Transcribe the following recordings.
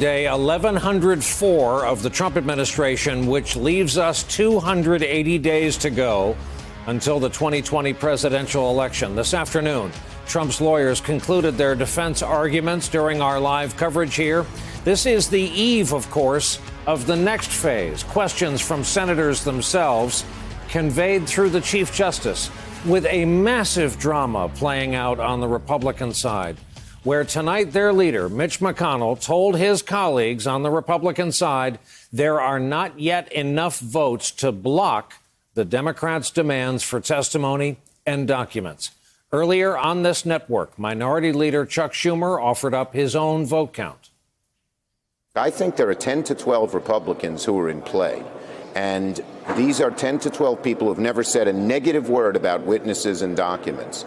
day 1104 of the Trump administration, which leaves us 280 days to go until the 2020 presidential election. This afternoon, Trump's lawyers concluded their defense arguments during our live coverage here. This is the eve, of course, of the next phase. Questions from senators themselves conveyed through the Chief Justice, with a massive drama playing out on the Republican side, where tonight their leader, Mitch McConnell, told his colleagues on the Republican side there are not yet enough votes to block the Democrats' demands for testimony and documents. Earlier on this network, Minority Leader Chuck Schumer offered up his own vote count. I think there are 10 to 12 Republicans who are in play. And these are 10 to 12 people who have never said a negative word about witnesses and documents.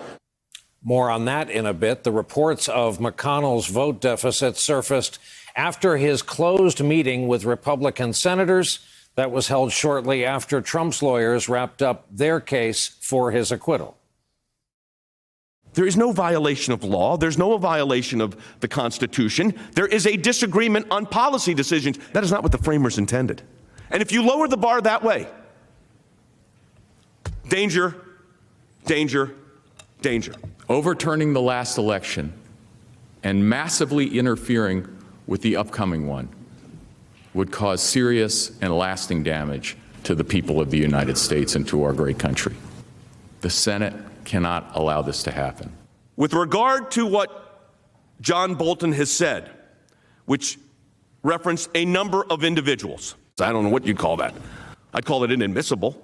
More on that in a bit. The reports of McConnell's vote deficit surfaced after his closed meeting with Republican senators that was held shortly after Trump's lawyers wrapped up their case for his acquittal. There is no violation of law. There's no violation of the Constitution. There is a disagreement on policy decisions. That is not what the framers intended. And if you lower the bar that way, danger, danger, danger. Overturning the last election and massively interfering with the upcoming one would cause serious and lasting damage to the people of the United States and to our great country. The Senate cannot allow this to happen. With regard to what John Bolton has said, which referenced a number of individuals, I don't know what you'd call that. I'd call it inadmissible.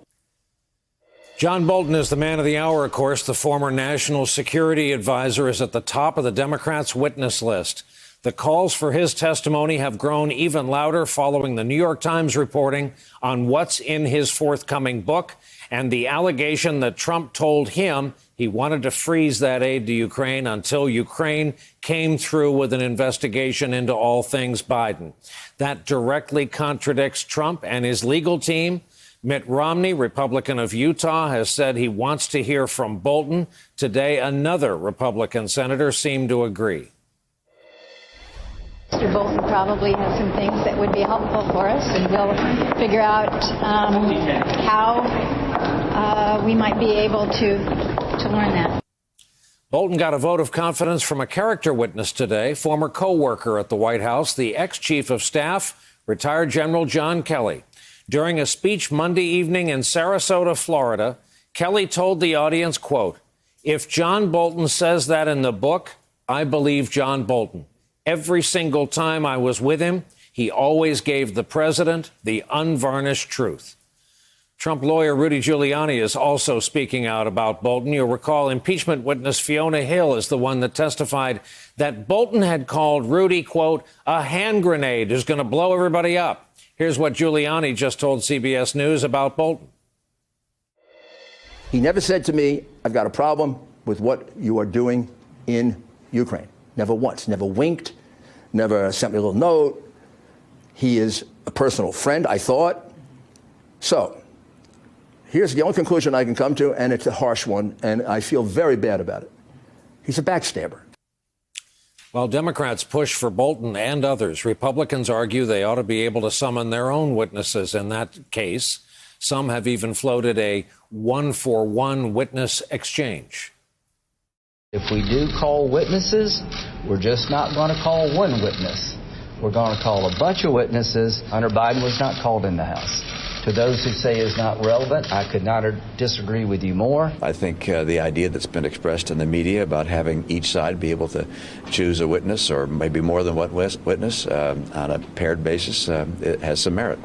John Bolton is the man of the hour, of course. The former national security advisor is at the top of the Democrats' witness list. The calls for his testimony have grown even louder following the New York Times reporting on what's in his forthcoming book and the allegation that Trump told him he wanted to freeze that aid to Ukraine until Ukraine came through with an investigation into all things Biden. That directly contradicts Trump and his legal team. Mitt Romney, Republican of Utah, has said he wants to hear from Bolton. Today, another Republican senator seemed to agree. Mr. Bolton probably has some things that would be helpful for us, and we'll figure out how we might be able to learn that. Bolton got a vote of confidence from a character witness today, former co-worker at the White House, the ex-chief of staff, retired General John Kelly. During a speech Monday evening in Sarasota, Florida, Kelly told the audience, quote, "If John Bolton says that in the book, I believe John Bolton. Every single time I was with him, he always gave the president the unvarnished truth." Trump lawyer Rudy Giuliani is also speaking out about Bolton. You'll recall impeachment witness Fiona Hill is the one that testified that Bolton had called Rudy, quote, "a hand grenade who's going to blow everybody up." Here's what Giuliani just told CBS News about Bolton. He never said to me, "I've got a problem with what you are doing in Ukraine." Never once, never winked, never sent me a little note. He is a personal friend, I thought. So here's the only conclusion I can come to, and it's a harsh one, and I feel very bad about it. He's a backstabber. While Democrats push for Bolton and others, Republicans argue they ought to be able to summon their own witnesses in that case. Some have even floated a one-for-one witness exchange. If we do call witnesses, we're just not going to call one witness. We're going to call a bunch of witnesses. Hunter Biden was not called in the House. To those who say is not relevant, I could not disagree with you more. I think the idea that's been expressed in the media about having each side be able to choose a witness or maybe more than one witness on a paired basis, it has some merit.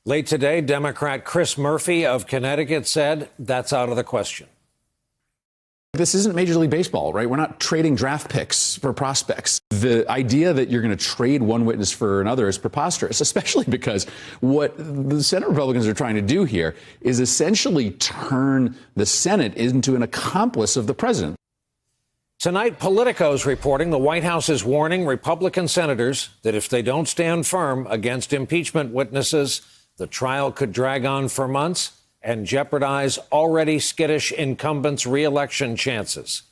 Late today, Democrat Chris Murphy of Connecticut said that's out of the question. This isn't Major League Baseball, right? We're not trading draft picks for prospects. The idea that you're going to trade one witness for another is preposterous, especially because what the Senate Republicans are trying to do here is essentially turn the Senate into an accomplice of the president. Tonight, Politico's reporting the White House is warning Republican senators that if they don't stand firm against impeachment witnesses, the trial could drag on for months and jeopardize already skittish incumbents' re-election chances.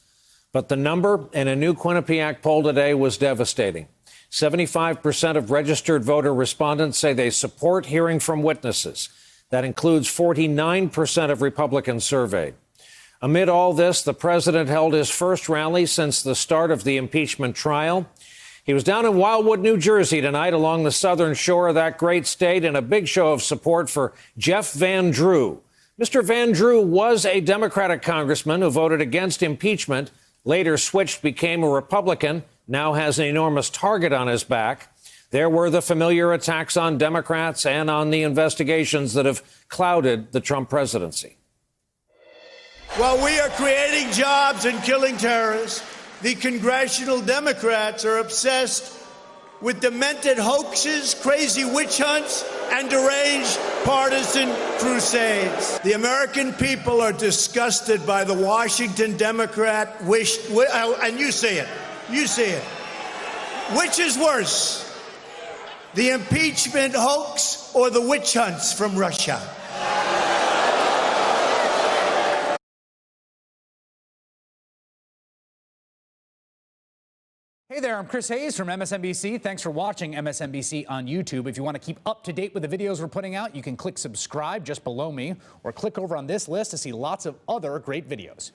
But the number in a new Quinnipiac poll today was devastating. 75% of registered voter respondents say they support hearing from witnesses. That includes 49% of Republicans surveyed. Amid all this, the president held his first rally since the start of the impeachment trial. He was down in Wildwood, New Jersey tonight along the southern shore of that great state in a big show of support for Jeff Van Drew. Mr. Van Drew was a Democratic congressman who voted against impeachment, later switched, became a Republican, now has an enormous target on his back. There were the familiar attacks on Democrats and on the investigations that have clouded the Trump presidency. While we are creating jobs and killing terrorists, the congressional Democrats are obsessed with demented hoaxes, crazy witch hunts, and deranged partisan crusades. The American people are disgusted by the Washington Democrat and you see it. Which is worse, the impeachment hoax or the witch hunts from Russia? Hey there, I'm Chris Hayes from MSNBC. Thanks for watching MSNBC on YouTube. If you want to keep up to date with the videos we're putting out, you can click subscribe just below me or click over on this list to see lots of other great videos.